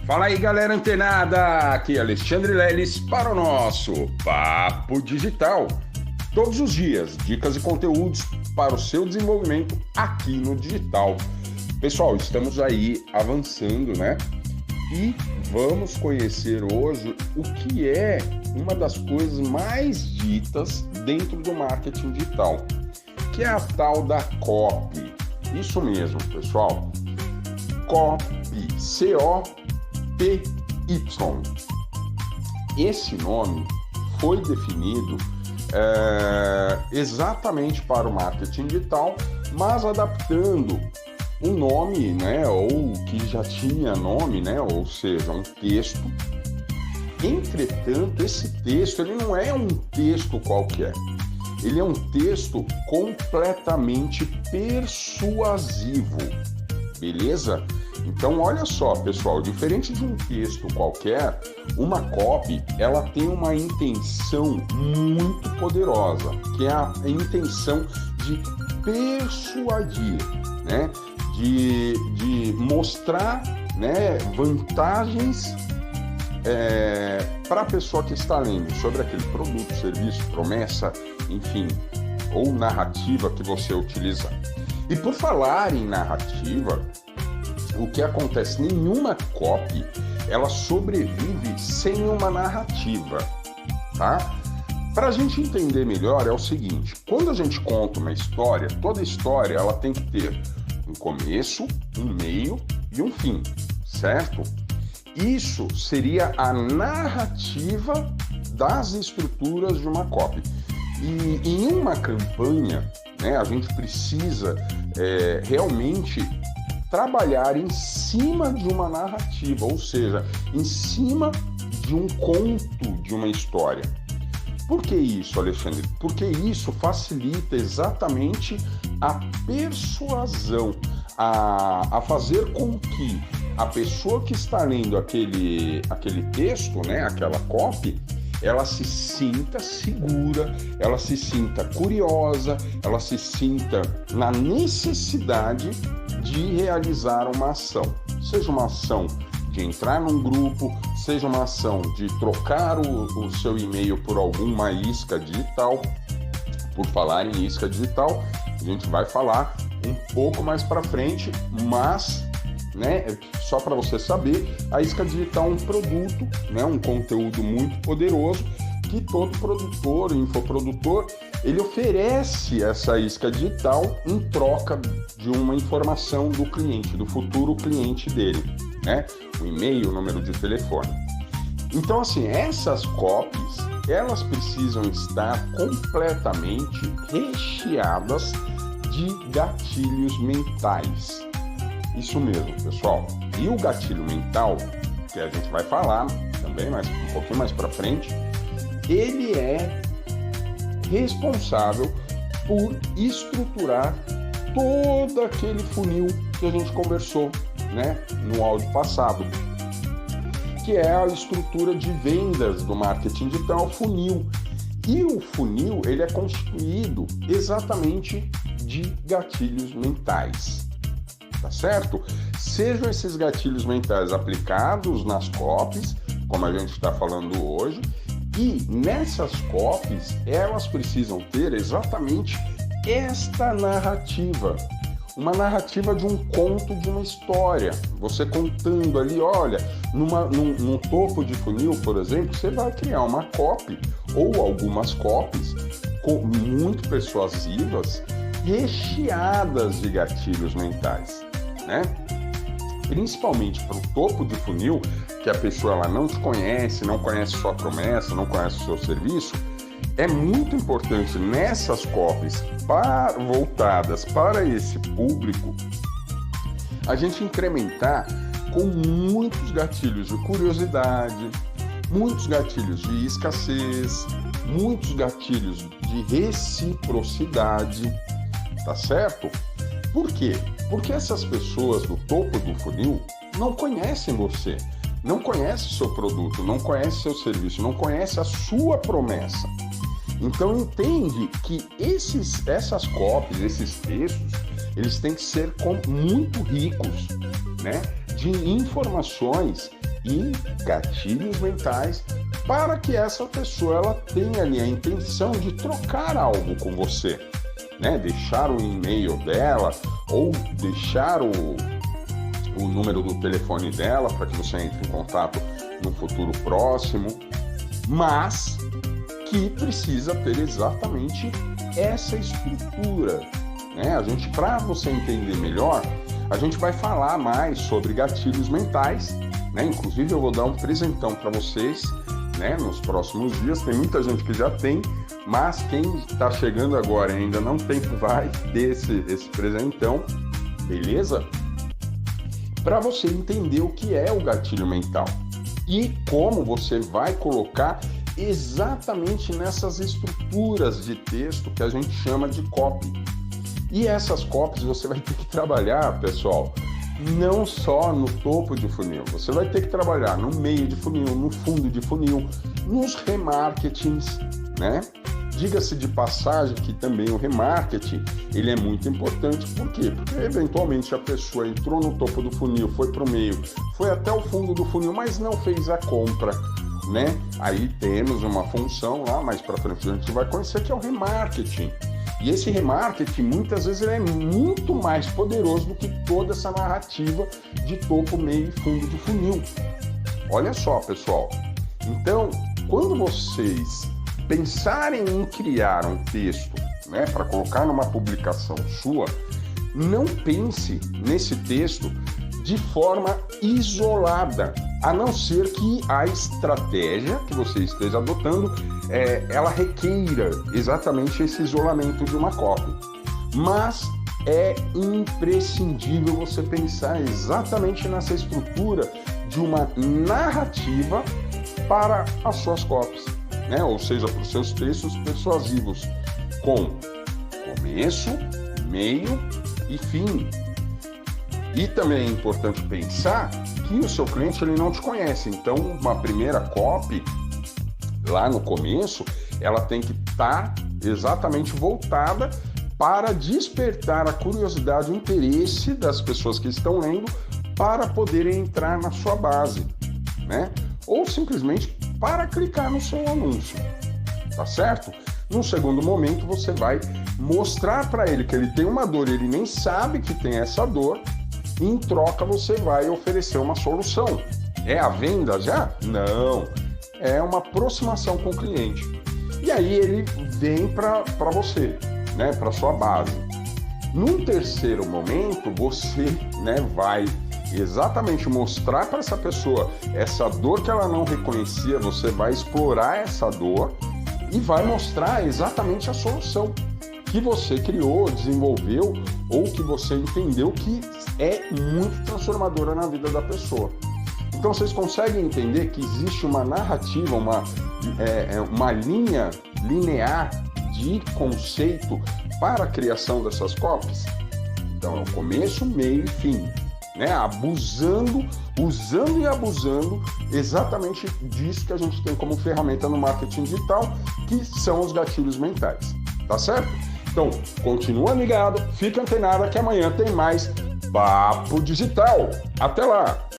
Fala aí, galera antenada! Aqui é Alexandre Leles para o nosso Papo Digital. Todos os dias, dicas e conteúdos para o seu desenvolvimento aqui no digital. Pessoal, estamos aí avançando, né? E vamos conhecer hoje o que é uma das coisas mais ditas dentro do marketing digital, que é a tal da copy. Isso mesmo, pessoal. Copy, C-O-P-Y. Esse nome foi definido exatamente para o marketing digital, mas adaptando um nome, né, ou que já tinha nome, né, ou seja, um texto. Entretanto, esse texto ele não é um texto qualquer. Ele é um texto completamente persuasivo, beleza? Então, olha só, pessoal, diferente de um texto qualquer, uma copy, ela tem uma intenção muito poderosa, que é a intenção de persuadir, né? De mostrar, né, vantagens para a pessoa que está lendo sobre aquele produto, serviço, promessa, enfim, ou narrativa que você utilizar. E por falar em narrativa, o que acontece? Nenhuma copy, ela sobrevive sem uma narrativa, tá? Para a gente entender melhor é o seguinte, quando a gente conta uma história, toda história ela tem que ter um começo, um meio e um fim, certo? Isso seria a narrativa das estruturas de uma copy. E em uma campanha, né, a gente precisa realmente trabalhar em cima de uma narrativa, ou seja, em cima de um conto, de uma história. Por que isso, Alexandre? Porque isso facilita exatamente a persuasão, a fazer com que a pessoa que está lendo aquele texto, né, aquela copy, ela se sinta segura, ela se sinta curiosa, ela se sinta na necessidade de realizar uma ação. Seja uma ação de entrar num grupo, seja uma ação de trocar o seu e-mail por alguma isca digital. Por falar em isca digital, a gente vai falar um pouco mais para frente, mas, né, só para você saber, a isca digital é um produto, né, um conteúdo muito poderoso que todo produtor, infoprodutor, ele oferece essa isca digital em troca de uma informação do cliente, do futuro cliente dele, né? O e-mail, o número de telefone. Então, assim, essas copies, elas precisam estar completamente recheadas de gatilhos mentais. Isso mesmo, pessoal. E o gatilho mental, que a gente vai falar também um pouquinho mais para frente, ele é responsável por estruturar todo aquele funil que a gente conversou, né, no áudio passado, que é a estrutura de vendas do marketing digital, funil. E o funil, ele é constituído exatamente de gatilhos mentais, tá certo? Sejam esses gatilhos mentais aplicados nas copies, como a gente está falando hoje, e nessas copies, elas precisam ter exatamente esta narrativa. Uma narrativa de um conto, de uma história. Você contando ali, olha, num topo de funil, por exemplo, você vai criar uma copy ou algumas copies muito persuasivas, recheadas de gatilhos mentais, né? Principalmente para o topo de funil, que a pessoa ela não te conhece, não conhece sua promessa, não conhece o seu serviço, é muito importante nessas copies voltadas para esse público, a gente incrementar com muitos gatilhos de curiosidade, muitos gatilhos de escassez, muitos gatilhos de reciprocidade, tá certo? Por quê? Porque essas pessoas do topo do funil não conhecem você, não conhecem seu produto, não conhecem seu serviço, não conhecem a sua promessa. Então entende que essas copies, esses textos, eles têm que ser muito ricos, né, de informações e gatilhos mentais para que essa pessoa ela tenha ali a intenção de trocar algo com você, né? Deixar o e-mail dela ou deixar o número do telefone dela para que você entre em contato no futuro próximo, mas que precisa ter exatamente essa estrutura, né? Para você entender melhor, a gente vai falar mais sobre gatilhos mentais, né? Inclusive eu vou dar um presentão para vocês, né? Nos próximos dias. Tem muita gente que já tem, mas quem está chegando agora e ainda não tem, vai ter esse presentão, beleza? Para você entender o que é o gatilho mental e como você vai colocar exatamente nessas estruturas de texto que a gente chama de copy. E essas copies você vai ter que trabalhar, pessoal, não só no topo de funil, você vai ter que trabalhar no meio de funil, no fundo de funil, nos remarketings, né? Diga-se de passagem que também o remarketing, ele é muito importante. Por quê? Porque eventualmente a pessoa entrou no topo do funil, foi para o meio, foi até o fundo do funil, mas não fez a compra, né? Aí temos uma função lá, mais para frente a gente vai conhecer, que é o remarketing. E esse remarketing, muitas vezes, ele é muito mais poderoso do que toda essa narrativa de topo, meio e fundo de funil. Olha só, pessoal. Então, quando vocês pensarem em criar um texto, né, para colocar numa publicação sua, não pense nesse texto de forma isolada, a não ser que a estratégia que você esteja adotando, ela requeira exatamente esse isolamento de uma copy. Mas é imprescindível você pensar exatamente nessa estrutura de uma narrativa para as suas copies, né? Ou seja, para os seus textos persuasivos, com começo, meio e fim. E também é importante pensar que o seu cliente ele não te conhece, então uma primeira copy lá no começo, ela tem que estar exatamente voltada para despertar a curiosidade e o interesse das pessoas que estão lendo para poderem entrar na sua base, né? Ou simplesmente para clicar no seu anúncio, tá certo? Num segundo momento, você vai mostrar para ele que ele tem uma dor e ele nem sabe que tem essa dor, e em troca você vai oferecer uma solução. É a venda já? Não. É uma aproximação com o cliente. E aí ele vem para você, né, para sua base. Num terceiro momento, você, né, vai exatamente mostrar para essa pessoa essa dor que ela não reconhecia, você vai explorar essa dor e vai mostrar exatamente a solução que você criou, desenvolveu ou que você entendeu que é muito transformadora na vida da pessoa. Então vocês conseguem entender que existe uma narrativa, uma linha linear de conceito para a criação dessas copies? Então é o começo, meio e fim, né? Usando e abusando exatamente disso que a gente tem como ferramenta no marketing digital, que são os gatilhos mentais, tá certo? Então, continua ligado, fica antenado que amanhã tem mais Papo Digital. Até lá!